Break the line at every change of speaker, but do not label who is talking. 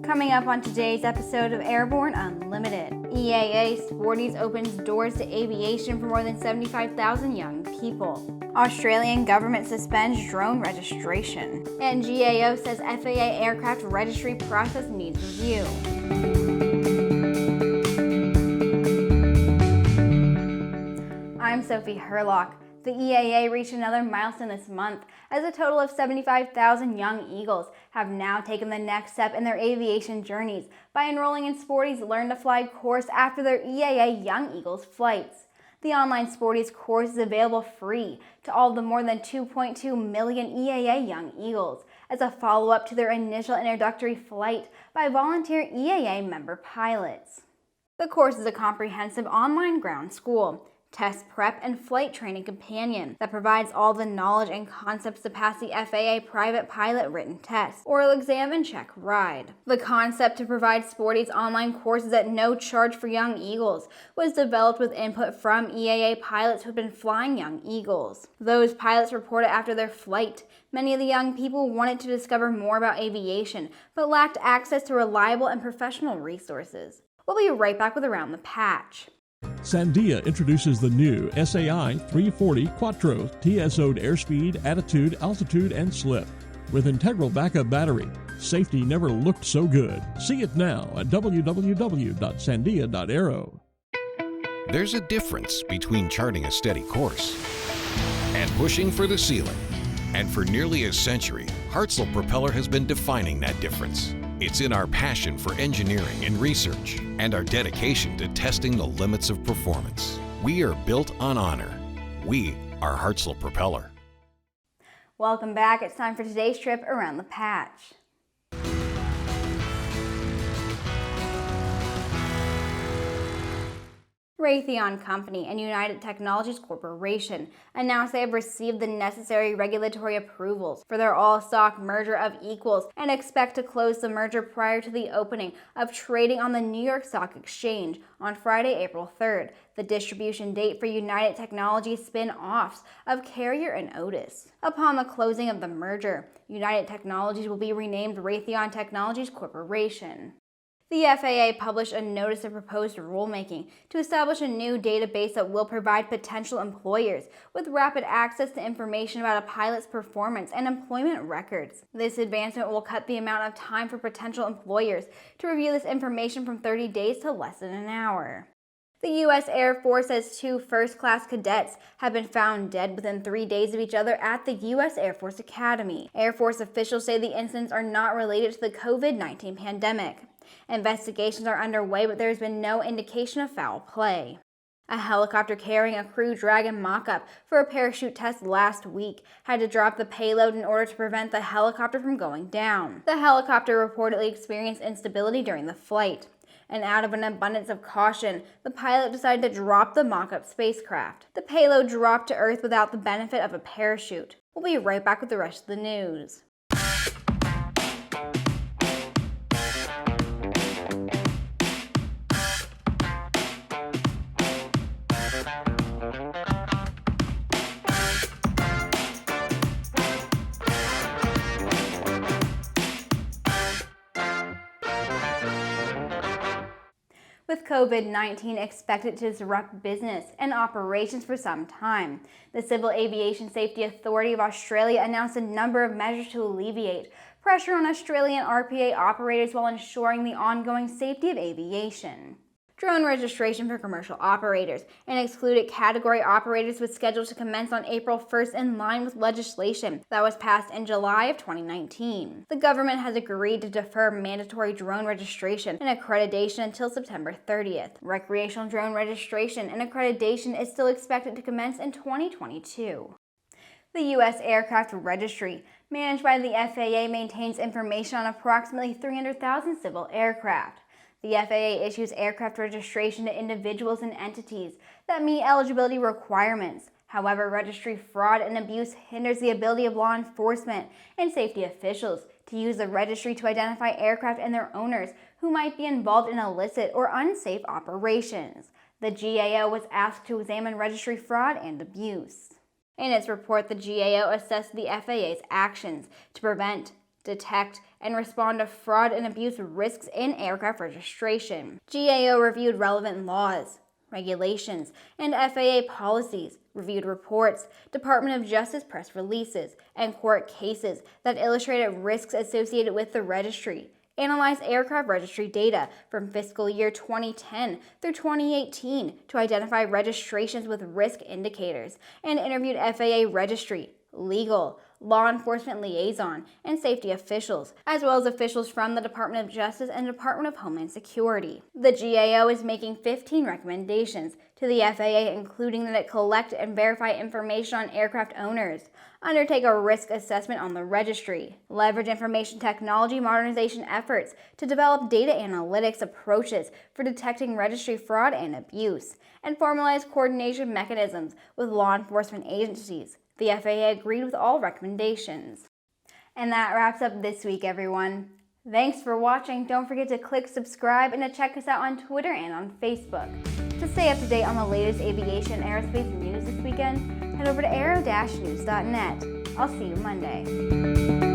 Coming up on today's episode of Airborne Unlimited, EAA-Sportys opens doors to aviation for more than 75,000 young people. Australian government suspends drone registration. And GAO says FAA aircraft registry process needs review. I'm Sophie Herlock. The EAA reached another milestone this month, as a total of 75,000 young Eagles have now taken the next step in their aviation journeys by enrolling in Sporty's Learn to Fly course after their EAA Young Eagles flights. The online Sporty's course is available free to all of the more than 2.2 million EAA Young Eagles as a follow-up to their initial introductory flight by volunteer EAA-member pilots. The course is a comprehensive online ground school, test prep, and flight training companion that provides all the knowledge and concepts to pass the FAA Private Pilot written test, oral exam, and checkride. The concept to provide Sporty's online courses at no charge for young Eagles was developed with input from EAA pilots who had been flying young Eagles. Those pilots reported after their flight, many of the young people wanted to discover more about aviation, but lacked access to reliable and professional resources. We'll be right back with Around the Patch.
Sandia introduces the new SAI 340 Quattro TSO'd airspeed, attitude, altitude, and slip. With integral backup battery, safety never looked so good. See it now at www.sandia.aero.
There's a difference between charting a steady course and pushing for the ceiling. And for nearly a century, Hartzell Propeller has been defining that difference. It's in our passion for engineering and research and our dedication to testing the limits of performance. We are built on honor. We are Hartzell Propeller.
Welcome back. It's time for today's trip around the patch. Raytheon Company and United Technologies Corporation announced they have received the necessary regulatory approvals for their all-stock merger of equals and expect to close the merger prior to the opening of trading on the New York Stock Exchange on Friday, April 3rd, the distribution date for United Technologies spin-offs of Carrier and Otis. Upon the closing of the merger, United Technologies will be renamed Raytheon Technologies Corporation. The FAA published a notice of proposed rulemaking to establish a new database that will provide potential employers with rapid access to information about a pilot's performance and employment records. This advancement will cut the amount of time for potential employers to review this information from 30 days to less than an hour. The U.S. Air Force says 2 first-class cadets have been found dead within 3 days of each other at the U.S. Air Force Academy. Air Force officials say the incidents are not related to the COVID-19 pandemic. Investigations are underway, but there has been no indication of foul play. A helicopter carrying a Crew Dragon Mockup for a parachute test last week had to drop the payload in order to prevent the helicopter from going down. The helicopter reportedly experienced instability during the flight, and out of an abundance of caution, the pilot decided to drop the Mockup spacecraft. The payload dropped to Earth without the benefit of a parachute. We'll be right back with the rest of the news. With COVID-19 expected to disrupt business and operations for some time, the Civil Aviation Safety Authority of Australia announced a number of measures to alleviate pressure on Australian RPA operators while ensuring the ongoing safety of aviation. Drone registration for commercial operators and excluded category operators was scheduled to commence on April 1st in line with legislation that was passed in July of 2019. The government has agreed to defer mandatory drone registration and accreditation until September 30th. Recreational drone registration and accreditation is still expected to commence in 2022. The U.S. Aircraft Registry, managed by the FAA, maintains information on approximately 300,000 civil aircraft. The FAA issues aircraft registration to individuals and entities that meet eligibility requirements. However, registry fraud and abuse hinders the ability of law enforcement and safety officials to use the registry to identify aircraft and their owners who might be involved in illicit or unsafe operations. The GAO was asked to examine registry fraud and abuse. In its report, the GAO assessed the FAA's actions to prevent, detect, and respond to fraud and abuse risks in aircraft registration. GAO reviewed relevant laws, regulations, and FAA policies, reviewed reports, Department of Justice press releases, and court cases that illustrated risks associated with the registry, analyzed aircraft registry data from fiscal year 2010 through 2018 to identify registrations with risk indicators, and interviewed FAA registry, legal, law enforcement liaison, and safety officials, as well as officials from the Department of Justice and Department of Homeland Security. The GAO is making 15 recommendations to the FAA, including that it collect and verify information on aircraft owners, undertake a risk assessment on the registry, leverage information technology modernization efforts to develop data analytics approaches for detecting registry fraud and abuse, and formalize coordination mechanisms with law enforcement agencies. The FAA agreed with all recommendations. And that wraps up this week, everyone. Thanks for watching. Don't forget to click subscribe and to check us out on Twitter and on Facebook. To stay up to date on the latest aviation and aerospace news this weekend, head over to aero-news.net. I'll see you Monday.